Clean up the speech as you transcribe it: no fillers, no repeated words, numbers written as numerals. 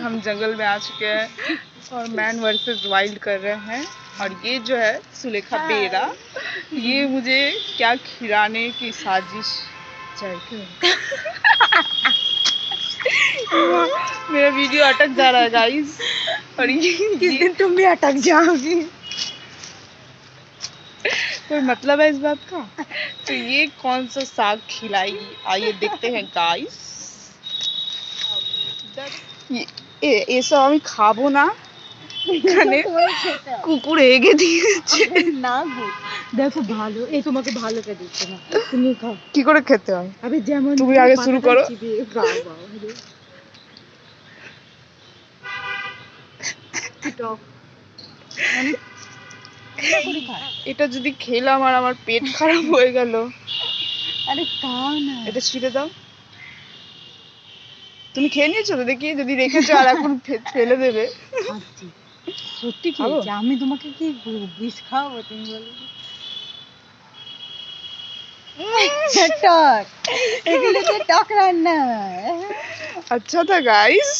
हम जंगल में आ चुके हैं और मैन वर्सेस वाइल्ड कर रहे हैं। और ये जो है सुलेखा बेरा, ये मुझे क्या खिलाने की साजिश मेरा वीडियो अटक जा रहा है गाइस, और किस दिन तुम भी अटक जाओगी। कोई मतलब है इस बात का? तो ये कौन सा साग खिलाएगी, आइए देखते हैं गाइस। ये सब আমি খাবো না, এখানে কুকুর এগে দিয়েছে। না গো, দেখো ভালো, এই তোমাকে ভালো করে দিচ্ছে না, তুমি খাও। কি করে খেতে হয়? আবে যেমন তুমি আগে শুরু করো। এটা যদি খেলাম আর আমার পেট খারাপ হয়ে গেল। আরে খাও না, এটা ছিঁড়ে দাও। তুমি খেয়ে নিয়েছো তো দেখি, যদি রেখেছো আর এখন ফেলে দেবে। সত্যি খেয়েছি আমি, তোমাকে কি বিষ খাওয়াবো তুমি বলো? টক, এগুলো তো টক রান্না। अच्छा था गाइस।